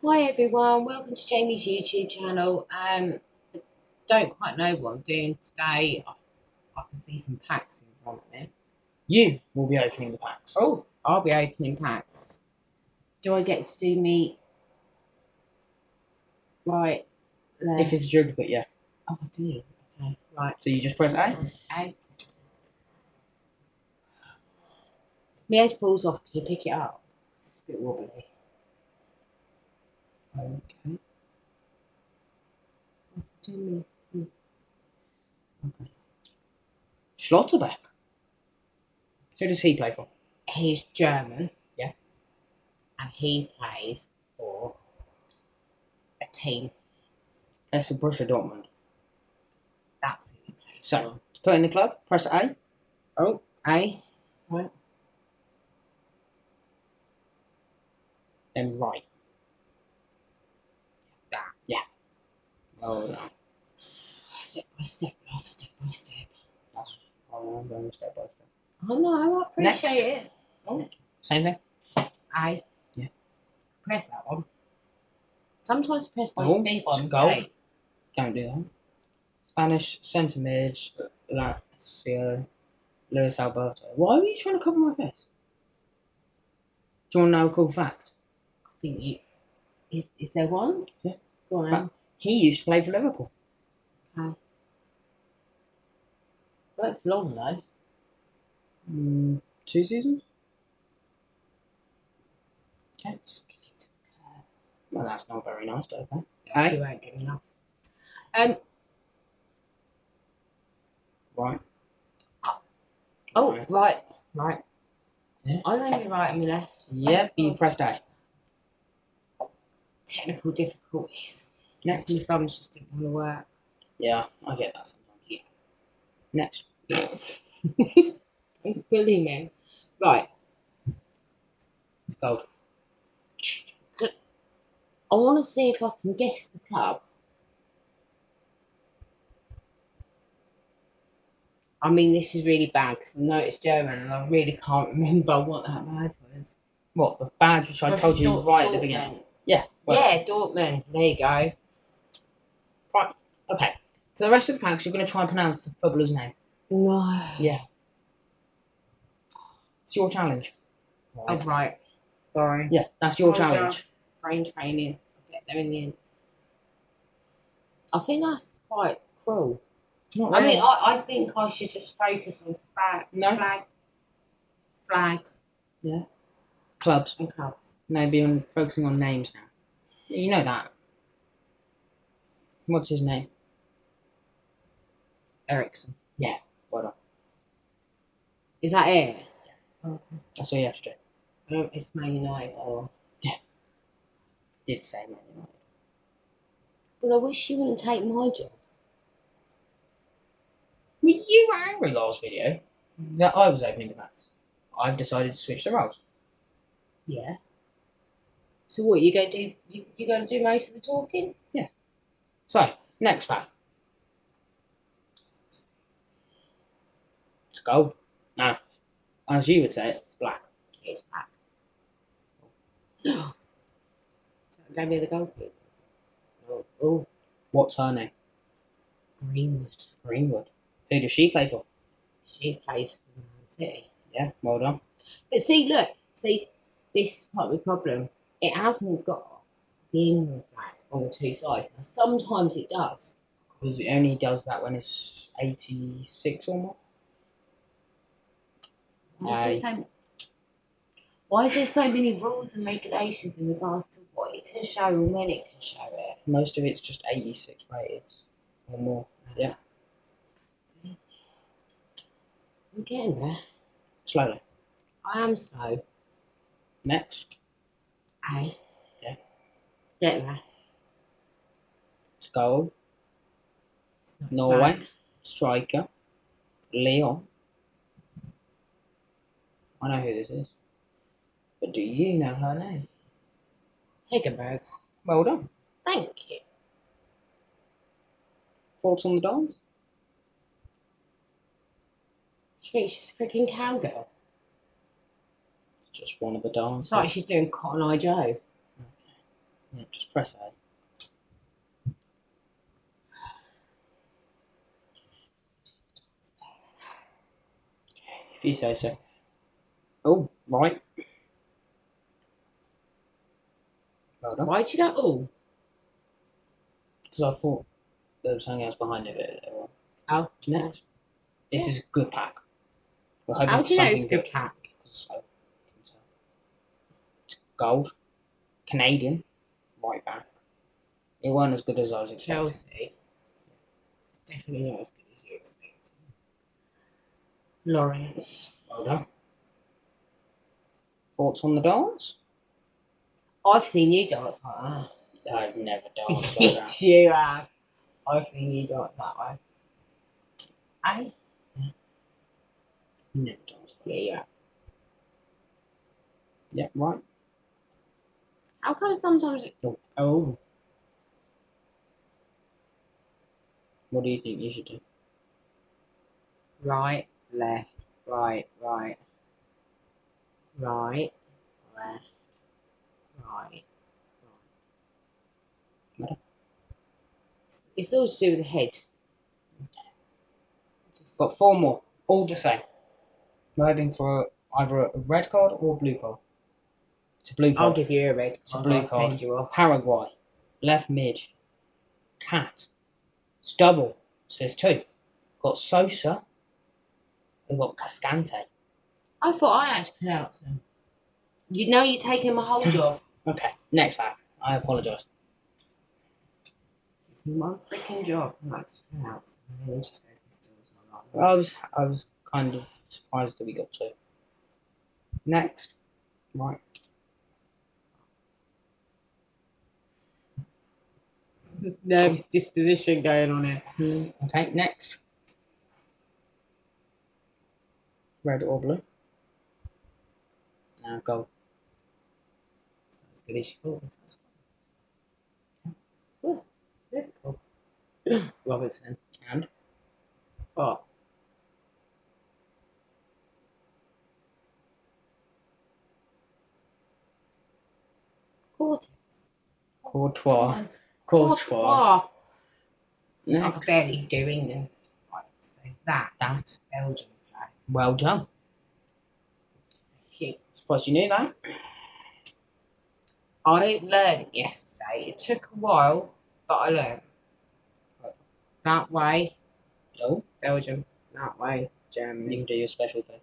Hi everyone, welcome to Jamie's YouTube channel. I don't quite know what I'm doing today. I can see some packs in front of me. You will be opening the packs. Oh, I'll be opening packs. Do I get to do me right there? If it's a duplicate, yeah. Oh, I do. Okay, right. So you just press A. A. My head falls off. Can you pick it up? It's a bit wobbly. Okay. Do me. Okay. Schlotterbeck. Who does he play for? He's German. Yeah. And he plays for a team. That's for Borussia Dortmund. That's who he plays So, for. to put in the club, press A. Oh, A. Right. Then right. That. Yeah. Oh no. Step by step, love, step by step. That's I'm going step by step. Oh no, I appreciate it. Oh, same thing. I. Yeah. Press that one. Sometimes press my Oh, feet by it's gold. mistake. Don't do that. Spanish centre mid, Lazio, Luis Alberto. Why are you trying to cover my face? Do you want to know a cool fact? I think you. Is there one? Yeah. Go on then. He used to play for Liverpool. Okay. Well, it's long though. 2 seasons? Okay, just get into the curve. Well, that's not very nice, but okay. Actually, won't get enough. Right. Oh, right. Yeah. I know you're right and you're left. Yep, you pressed A. Technical difficulties. Next. My thumbs just didn't want to work. Yeah, I get that sometimes. Yeah. Next. Don't bully me. Right. It's gold. I want to see if I can guess the club. I mean, this is really bad because I know it's German and I really can't remember what that word was. What, the badge which I told you right at the beginning? Yeah. Well, yeah, Dortmund. There you go. Right. Okay. So the rest of the packs, you're going to try and pronounce the footballer's name. No. Yeah. It's your challenge. Oh, right. Sorry. Yeah, that's your challenge. Brain training. I'll get there in the end. I think that's quite cruel. Not really. I mean, I think I should just focus on flags. Yeah. Clubs. And clubs. No, be focusing on names now. You know that. What's his name? Ericsson. Yeah. Well done. Is that it? Yeah. Okay. That's all you have to do. It's Man United. Or... Yeah. Did say Man United. But I wish you wouldn't take my job. I mean, you were angry last video that I was opening the packs. I've decided to switch the roles. Yeah. So what, you going to do? You going to do most of the talking? Yes. So, next pack. It's gold. Now, as you would say it, it's black. It's black. So gave me the gold bit. Oh. What's her name? Greenwood. Greenwood. Who does she play for? She plays for Man City. Yeah, well done. But see, look, this is part of the problem. It hasn't got the England flag on the two sides. Now, sometimes it does. Because it only does that when it's 86 or more. Why is there so many rules and regulations in regards to what it can show and when it can show it? Most of it's just 86 rated or more. Yeah. See? I'm getting there. Slowly. I am slow. Next. Hey. Yeah. Getting there. It's gold. Norway. Striker. Leon. I know who this is. But do you know her name? Hegerberg. Well done. Thank you. Thoughts on the dance? She's a freaking cowgirl. Just one of the dances. It's like she's doing Cotton Eye Joe. Okay. Yeah, just press A. If you say so. Oh, right. Well done. Why'd you go, oh? Because I thought there was something else behind it. Oh, Next. This Yeah. is a good pack. We're hoping How for do you know something it's a good pack? So, it's gold. Canadian. Right back. It weren't as good as I was expecting. Chelsea. It's definitely not as good as you expected. Lawrence. Well done. Thoughts on the dance? I've seen you dance like I've never danced that. like that. Yes, you have. I've seen you dance that way. Eh? Never danced like Yeah, you have. that. Yeah, right. How come sometimes it... Oh. What do you think you should do? Right, left, right, right. Right, left, right. Matter? It's all to do with the head. Just Got 4 more. All the same. We're hoping for either a red card or a blue card. It's a blue I'll card. give you a red It's a card. blue I'll card. send you off. Paraguay. Left mid. Cat. Stubble. Says 2. Got Sosa. We've got Cascante. I thought I had to pronounce them. You know you're taking my whole job. Okay, next pack. I apologise. It's my freaking job. That's pronounced. And then it just goes and steals my life. I was kind of surprised that we got 2. Next. Right. This nervous disposition going on here. Okay, next. Red or blue? Now gold. So as good as you thought. That's fine. Good. Liverpool. Robertson. And Oh. Cortex. Courtois. Courtois. I can Next. barely do England. Right, so That. Belgian flag. Well done. Cute. Surprised you knew that. I learned yesterday. It took a while, but I learned. That way, Oh, Belgium. That way, you Germany. can do your special thing.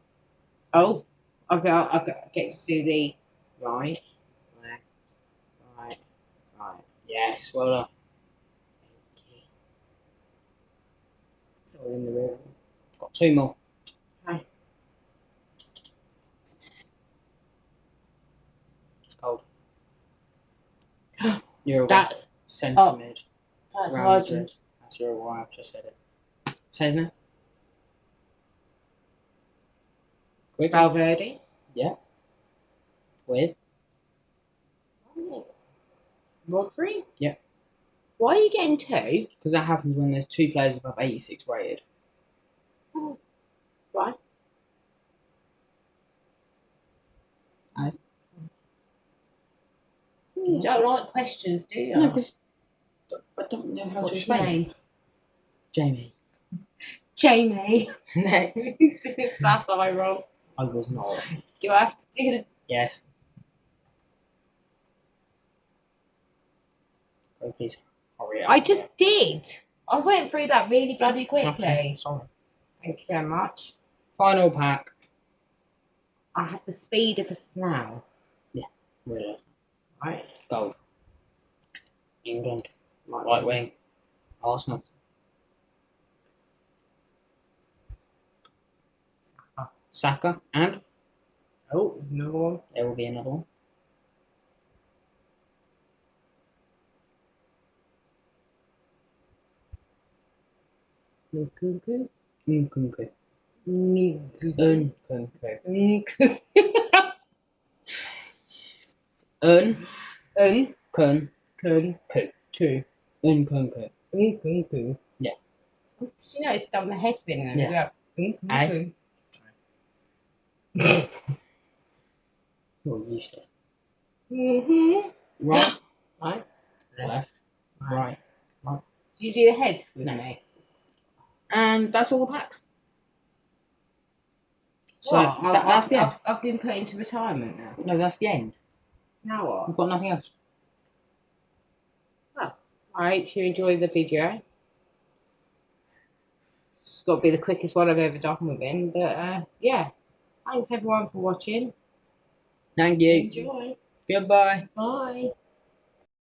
Oh, I get to do the right, left, right, right. Yes, well done. It's all in the room. Got 2 more. Okay. It's cold. Uruguay. That's Centre mid. that's Round hard. Madrid. That's Uruguay. I've just said it. Say his name. Quick. Valverde. Yeah. With. Rodri. Yeah. Why are you getting 2? Because that happens when there's 2 players above 86 rated. Right. Aye. You don't like questions, do you? No, because I don't know how to What's explain your it. name? Jamie. Jamie. Next. That's eye roll. I was not. Do I have to do the... Yes. Oh, please hurry up. I just did. I went through that really bloody quickly. Okay, sorry. Thank you very much. Final pack. I have the speed of a snail. Realise. Right. Gold. England. Right wing. Arsenal. Saka. And Oh, there's another one. there will be another one. Nkunku. Nkunku. Nkunku. Nkunku. Nkunku. Nkunku. Nkunku. Nkunku. Yeah. Did you know it's done the head thing then as well? Aye. Nkunku. You're useless. Mm-hmm. Right. Right. left, right. Did you do the head with No. me? And that's all the packs. So What? that's the end. I've been put into retirement now. No, that's the end. Now what? We've got nothing else. Oh, I hope you enjoy the video. It's got to be the quickest one I've ever done with him. But yeah, thanks everyone for watching. Thank you. Enjoy. Goodbye. Bye.